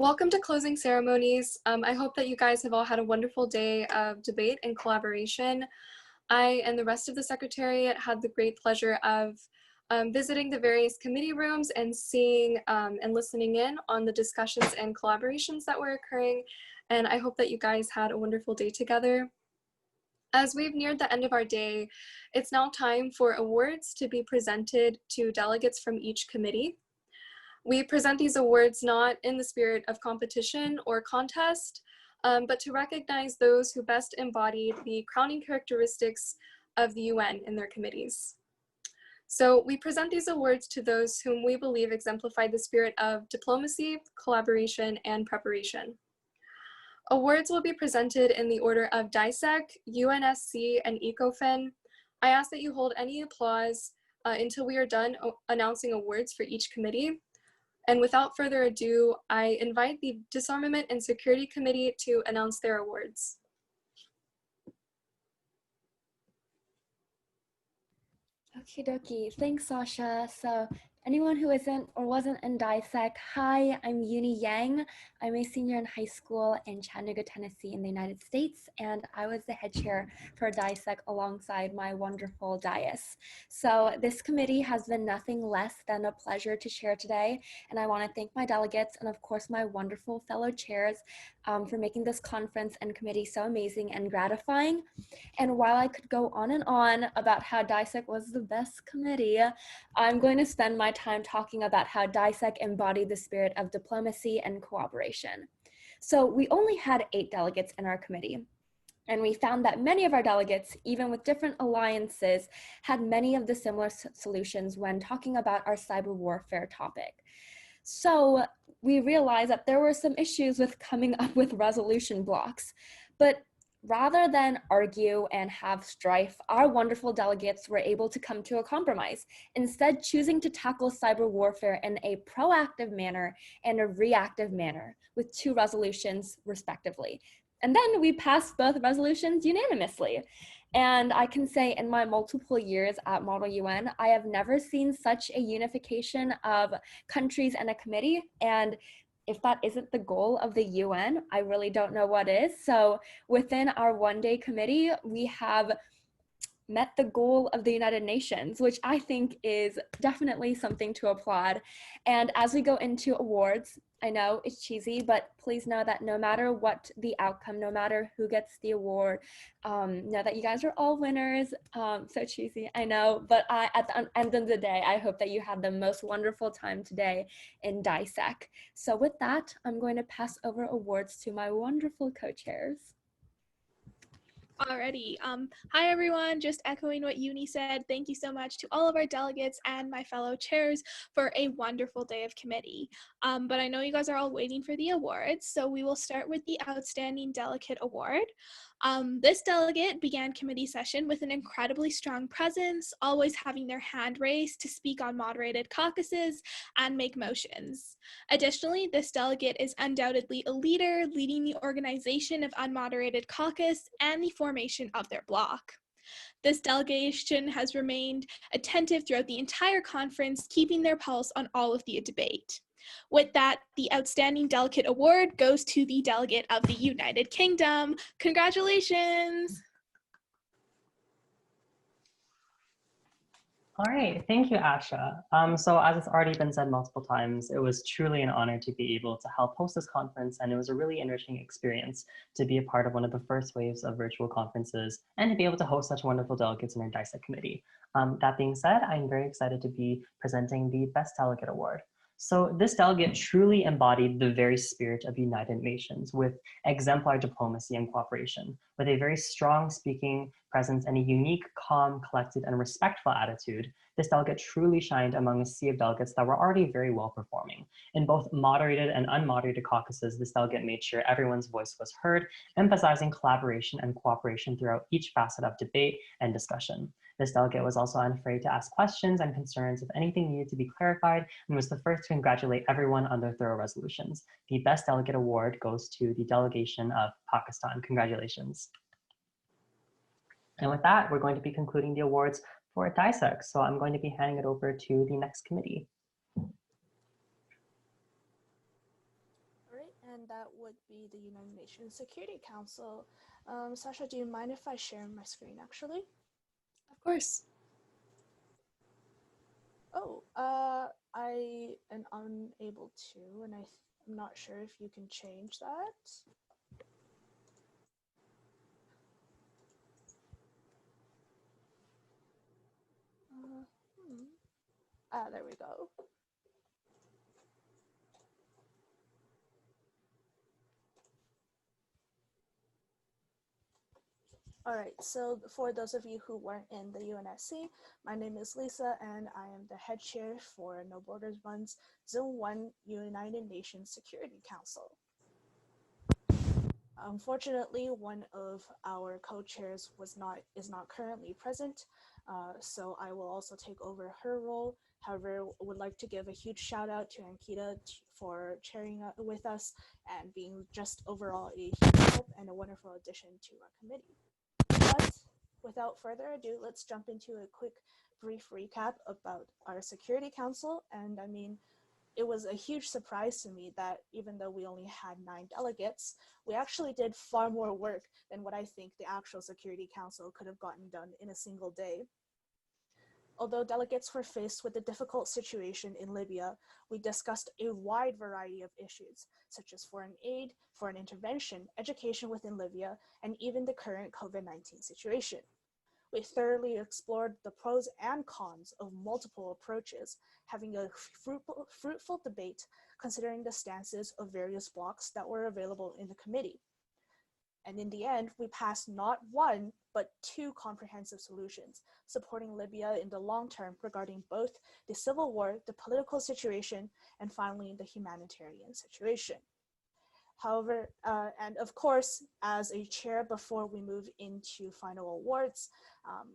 Welcome to Closing Ceremonies. I hope that you guys have all had a wonderful day of debate and collaboration. I and the rest of the Secretariat had the great pleasure of visiting the various committee rooms and seeing and listening in on the discussions and collaborations that were occurring. And I hope that you guys had a wonderful day together. As we've neared the end of our day, it's now time for awards to be presented to delegates from each committee. We present these awards not in the spirit of competition or contest, but to recognize those who best embodied the crowning characteristics of the UN in their committees. So we present these awards to those whom we believe exemplify the spirit of diplomacy, collaboration, and preparation. Awards will be presented in the order of DISEC, UNSC, and ECOFIN. I ask that you hold any applause until we are done announcing awards for each committee. And without further ado, I invite the Disarmament and Security Committee to announce their awards. Okie dokie, thanks Sasha. So anyone who isn't or wasn't in DISEC, hi, I'm Uni Yang. I'm a senior in high school in Chattanooga, Tennessee in the United States, and I was the head chair for DISEC alongside my wonderful dais. So this committee has been nothing less than a pleasure to chair today, and I want to thank my delegates and of course my wonderful fellow chairs for making this conference and committee so amazing and gratifying. And while I could go on and on about how DISEC was the best committee, I'm going to spend my time talking about how DISEC embodied the spirit of diplomacy and cooperation. So we only had 8 delegates in our committee, and we found that many of our delegates, even with different alliances, had many of the similar solutions when talking about our cyber warfare topic. So we realized that there were some issues with coming up with resolution blocks, but rather than argue and have strife, our wonderful delegates were able to come to a compromise, instead choosing to tackle cyber warfare in a proactive manner and a reactive manner with 2 resolutions respectively. And then we passed both resolutions unanimously. And I can say in my multiple years at Model UN, I have never seen such a unification of countries and a committee. And if that isn't the goal of the UN, I really don't know what is. So within our one-day committee, we have met the goal of the United Nations, which I think is definitely something to applaud. And as we go into awards, I know it's cheesy, but please know that no matter what the outcome, no matter who gets the award, know that you guys are all winners. So cheesy, I know, but at the end of the day, I hope that you had the most wonderful time today in DISEC. So with that, I'm going to pass over awards to my wonderful co-chairs. Alrighty. Hi everyone, just echoing what Uni said, thank you so much to all of our delegates and my fellow chairs for a wonderful day of committee. But I know you guys are all waiting for the awards, so we will start with the Outstanding Delegate Award. This delegate began committee session with an incredibly strong presence, always having their hand raised to speak on moderated caucuses and make motions. Additionally, this delegate is undoubtedly a leader, leading the organization of unmoderated caucus and the formation of their bloc. This delegation has remained attentive throughout the entire conference, keeping their pulse on all of the debate. With that, the Outstanding Delegate Award goes to the delegate of the United Kingdom. Congratulations! All right, thank you, Asha. So as it's already been said multiple times, it was truly an honor to be able to help host this conference, and it was a really enriching experience to be a part of one of the first waves of virtual conferences and to be able to host such wonderful delegates in our DISEC committee. That being said, I'm very excited to be presenting the Best Delegate Award. So this delegate truly embodied the very spirit of United Nations with exemplary diplomacy and cooperation, with a very strong speaking presence and a unique, calm, collected, and respectful attitude. This delegate truly shined among a sea of delegates that were already very well performing. In both moderated and unmoderated caucuses, this delegate made sure everyone's voice was heard, emphasizing collaboration and cooperation throughout each facet of debate and discussion. This delegate was also unafraid to ask questions and concerns if anything needed to be clarified, and was the first to congratulate everyone on their thorough resolutions. The Best Delegate Award goes to the delegation of Pakistan. Congratulations. And with that, we're going to be concluding the awards for DISEC. So I'm going to be handing it over to the next committee. All right, and that would be the United Nations Security Council. Sasha, do you mind if I share my screen actually? Of course. Oh, I am unable to, and I'm not sure if you can change that. There we go. All right, so for those of you who weren't in the UNSC, my name is Lisa, and I am the head chair for No Borders MUN's Zone 1 United Nations Security Council. Unfortunately, one of our co-chairs is not currently present, so I will also take over her role. However, would like to give a huge shout out to Ankita for chairing with us and being just overall a huge help and a wonderful addition to our committee. But without further ado, let's jump into a quick, brief recap about our Security Council. And I mean, it was a huge surprise to me that even though we only had 9 delegates, we actually did far more work than what I think the actual Security Council could have gotten done in a single day. Although delegates were faced with a difficult situation in Libya, we discussed a wide variety of issues, such as foreign aid, foreign intervention, education within Libya, and even the current COVID-19 situation. We thoroughly explored the pros and cons of multiple approaches, having a fruitful debate considering the stances of various blocs that were available in the committee. And in the end, we passed not one, but 2 comprehensive solutions, supporting Libya in the long term regarding both the civil war, the political situation, and finally the humanitarian situation. However, and of course, as a chair before we move into final awards,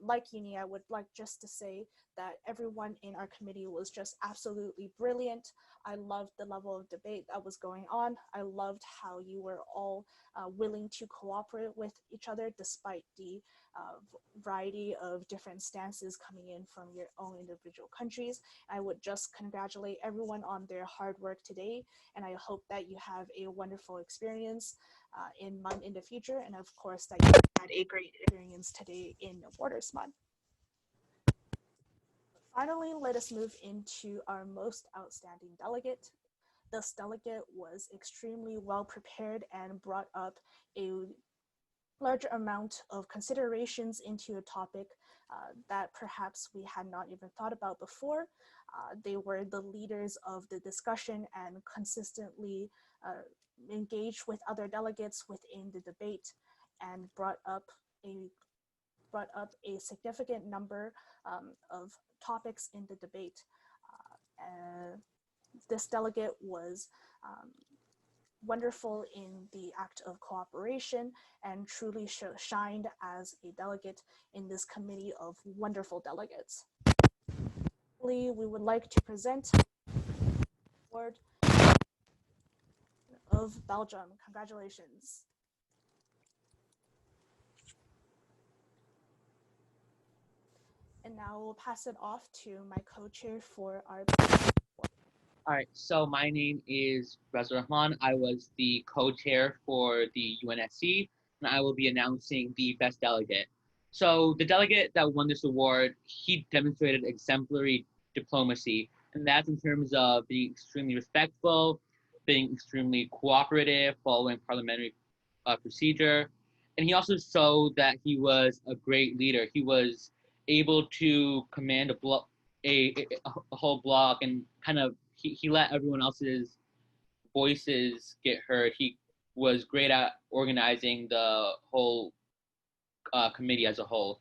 like Uni, I would like just to say that everyone in our committee was just absolutely brilliant. I loved the level of debate that was going on. I loved how you were all willing to cooperate with each other despite the variety of different stances coming in from your own individual countries. I would just congratulate everyone on their hard work today, and I hope that you have a wonderful experience in MUN in the future, and of course that you had a great experience today in No Borders MUN. Finally, let us move into our most outstanding delegate. This delegate was extremely well prepared and brought up a larger amount of considerations into a topic that perhaps we had not even thought about before. They were the leaders of the discussion and consistently engaged with other delegates within the debate and brought up a significant number of topics in the debate. This delegate was wonderful in the act of cooperation and truly shined as a delegate in this committee of wonderful delegates. We would like to present the award of Belgium. Congratulations. And now we'll pass it off to my co-chair for our. All right, so my name is Reza Rahman. I was the co-chair for the UNSC, and I will be announcing the best delegate. So the delegate that won this award, he demonstrated exemplary diplomacy, and that's in terms of being extremely respectful, being extremely cooperative, following parliamentary procedure, and he also showed that he was a great leader. He was able to command a whole block and kind of he let everyone else's voices get heard. He was great at organizing the whole committee as a whole.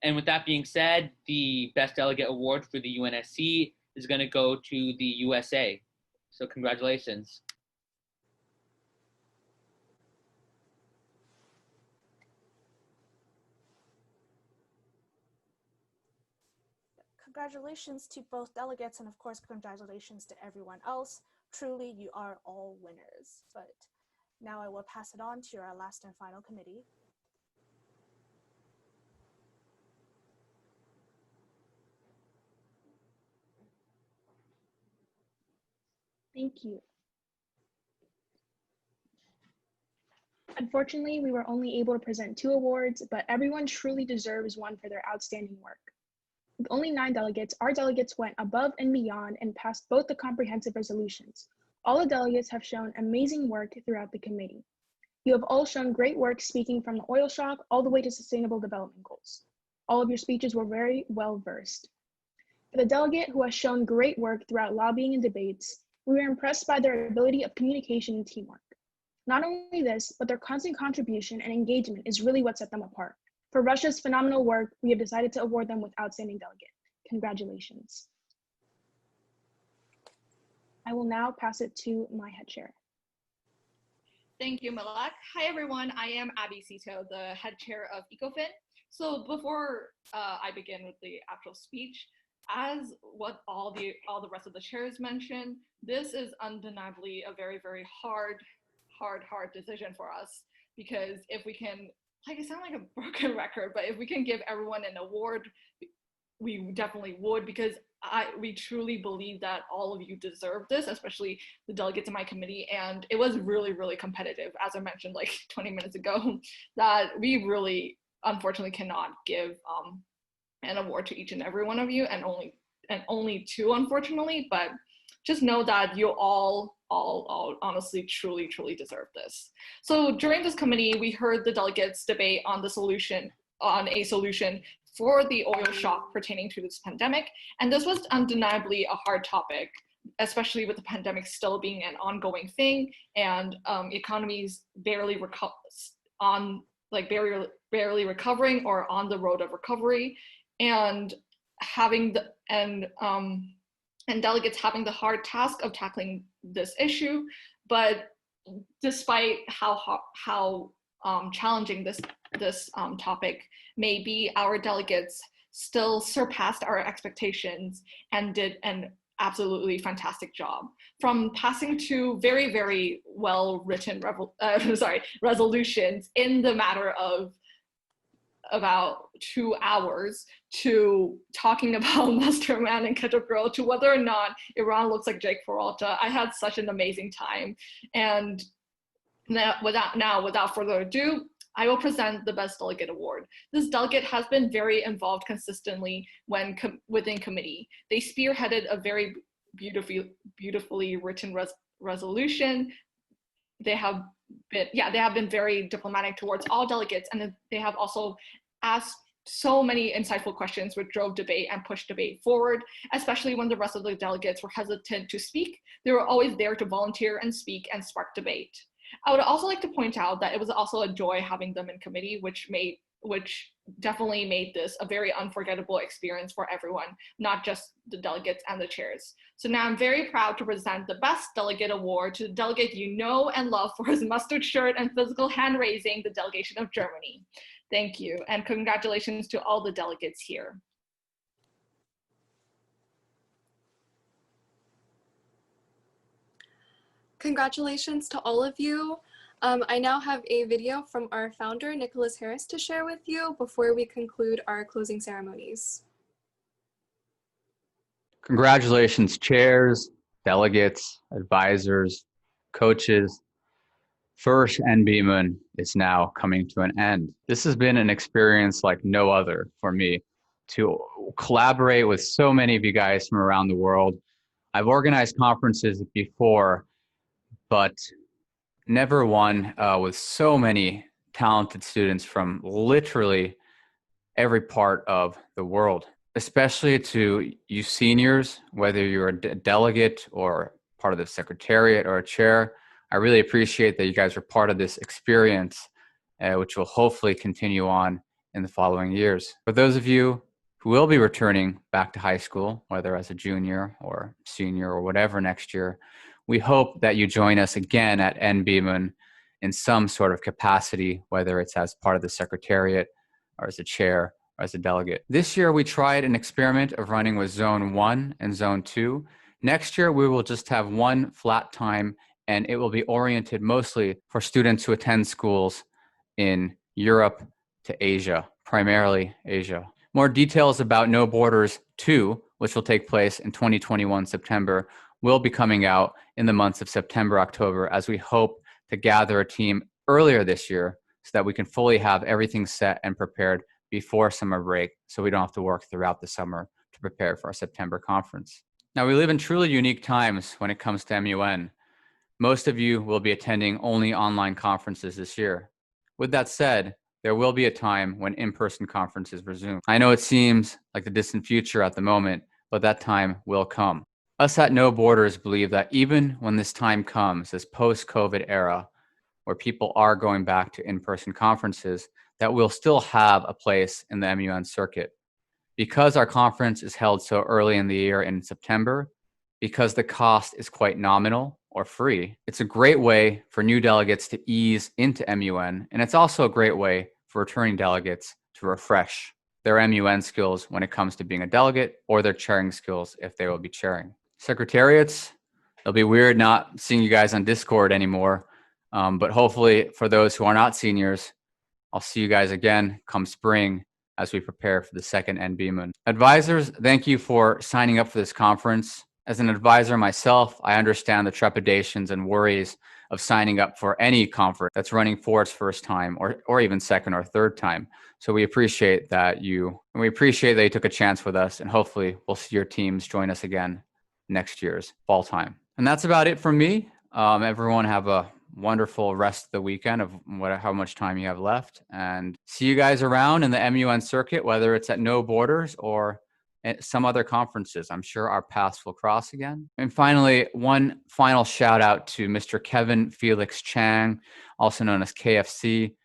And with that being said, the Best Delegate Award for the UNSC is going to go to the USA. So congratulations. Congratulations to both delegates, and of course, congratulations to everyone else. Truly, you are all winners. But now I will pass it on to our last and final committee. Thank you. Unfortunately, we were only able to present 2 awards, but everyone truly deserves one for their outstanding work. With only 9 delegates, our delegates went above and beyond and passed both the comprehensive resolutions. All the delegates have shown amazing work throughout the committee. You have all shown great work speaking from the oil shock all the way to sustainable development goals. All of your speeches were very well versed. For the delegate who has shown great work throughout lobbying and debates, we were impressed by their ability of communication and teamwork. Not only this, but their constant contribution and engagement is really what set them apart. For Russia's phenomenal work, we have decided to award them with Outstanding Delegate. Congratulations. I will now pass it to my head chair. Thank you, Malak. Hi, everyone. I am Abby Cito, the head chair of EcoFin. So before I begin with the actual speech, as what all the rest of the chairs mentioned, this is undeniably a very, very hard decision for us, because if we can, like, I sound like a broken record, but if we can give everyone an award, we definitely would, because we truly believe that all of you deserve this, especially the delegates in my committee. And it was really, really competitive, as I mentioned like 20 minutes ago, that we really unfortunately cannot give an award to each and every one of you, and only 2, unfortunately. But just know that you all honestly, truly deserve this. So during this committee, we heard the delegates debate on a solution for the oil shock pertaining to this pandemic. And this was undeniably a hard topic, especially with the pandemic still being an ongoing thing, and economies barely recovering or on the road of recovery, and delegates having the hard task of tackling this issue. But despite how challenging this topic may be, our delegates still surpassed our expectations and did an absolutely fantastic job. From passing 2 very, very well-written resolutions in the matter of about 2 hours, to talking about Master Man and Ketchup Girl, to whether or not Iran looks like Jake Peralta. I had such an amazing time. And now, without further ado, I will present the Best Delegate Award. This delegate has been very involved consistently within committee. They spearheaded a very beautifully written resolution. They have been very diplomatic towards all delegates, and they have also asked so many insightful questions which drove debate and pushed debate forward, especially when the rest of the delegates were hesitant to speak. They were always there to volunteer and speak and spark debate. I would also like to point out that it was also a joy having them in committee, which definitely made this a very unforgettable experience for everyone, not just the delegates and the chairs. So now I'm very proud to present the Best Delegate Award to the delegate you know and love for his mustard shirt and physical hand raising, the delegation of Germany. Thank you, and congratulations to all the delegates here. Congratulations to all of you. I now have a video from our founder, Nickolas Harris, to share with you before we conclude our closing ceremonies. Congratulations, chairs, delegates, advisors, coaches. First MUN is now coming to an end. This has been an experience like no other for me, to collaborate with so many of you guys from around the world. I've organized conferences before, but never one with so many talented students from literally every part of the world, especially to you seniors, whether you're a delegate or part of the secretariat or a chair. I really appreciate that you guys are part of this experience, which will hopefully continue on in the following years. For those of you who will be returning back to high school, whether as a junior or senior or whatever next year, we hope that you join us again at MUN in some sort of capacity, whether it's as part of the secretariat or as a chair or as a delegate. This year, we tried an experiment of running with Zone 1 and Zone 2. Next year, we will just have one flat time, and it will be oriented mostly for students who attend schools in Europe to Asia, primarily Asia. More details about No Borders 2, which will take place in 2021 September, will be coming out in the months of September, October, as we hope to gather a team earlier this year so that we can fully have everything set and prepared before summer break so we don't have to work throughout the summer to prepare for our September conference. Now, we live in truly unique times when it comes to MUN. Most of you will be attending only online conferences this year. With that said, there will be a time when in-person conferences resume. I know it seems like the distant future at the moment, but that time will come. Us at No Borders believe that even when this time comes, this post-COVID era, where people are going back to in-person conferences, that we'll still have a place in the MUN circuit. Because our conference is held so early in the year in September, because the cost is quite nominal or free, it's a great way for new delegates to ease into MUN, and it's also a great way for returning delegates to refresh their MUN skills when it comes to being a delegate or their chairing skills if they will be chairing. Secretariats, it'll be weird not seeing you guys on Discord anymore, but hopefully for those who are not seniors, I'll see you guys again come spring as we prepare for the second MUN. Advisors, thank you for signing up for this conference. As an advisor myself, I understand the trepidations and worries of signing up for any conference that's running for its first time or even second or third time. So we appreciate that you took a chance with us, and hopefully we'll see your teams join us again next year's fall time. And that's about it from me. Everyone have a wonderful rest of the weekend of how much time you have left, and see you guys around in the MUN circuit, whether it's at No Borders or at some other conferences. I'm sure our paths will cross again. And finally, one final shout out to Mr. Kevin Felix Chang, also known as KFC.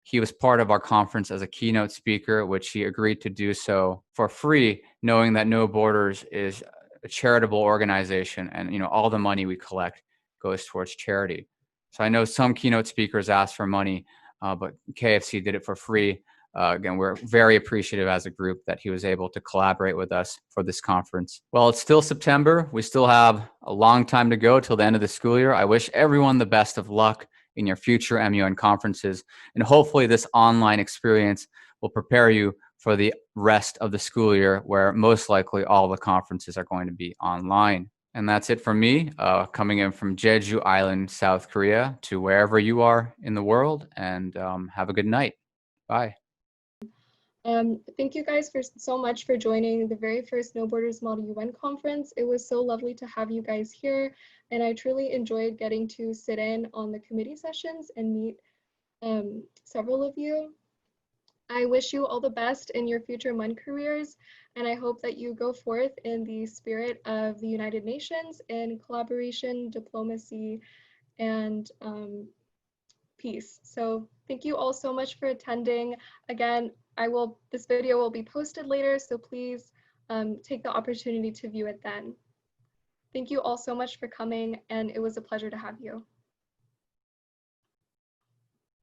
He was part of our conference as a keynote speaker, which he agreed to do so for free, knowing that No Borders is a charitable organization, and all the money we collect goes towards charity. So I know some keynote speakers ask for money, but KFC did it for free. Again, we're very appreciative as a group that he was able to collaborate with us for this conference. Well, it's still September. We still have a long time to go till the end of the school year. I wish everyone the best of luck in your future MUN conferences, and hopefully this online experience will prepare you for the rest of the school year, where most likely all the conferences are going to be online. And that's it from me, coming in from Jeju Island, South Korea, to wherever you are in the world, and have a good night. Bye. Thank you guys so much for joining the very first No Borders Model UN conference. It was so lovely to have you guys here, and I truly enjoyed getting to sit in on the committee sessions and meet several of you. I wish you all the best in your future MUN careers, and I hope that you go forth in the spirit of the United Nations in collaboration, diplomacy, and peace. So thank you all so much for attending. Again, this video will be posted later, so please take the opportunity to view it then. Thank you all so much for coming, and it was a pleasure to have you.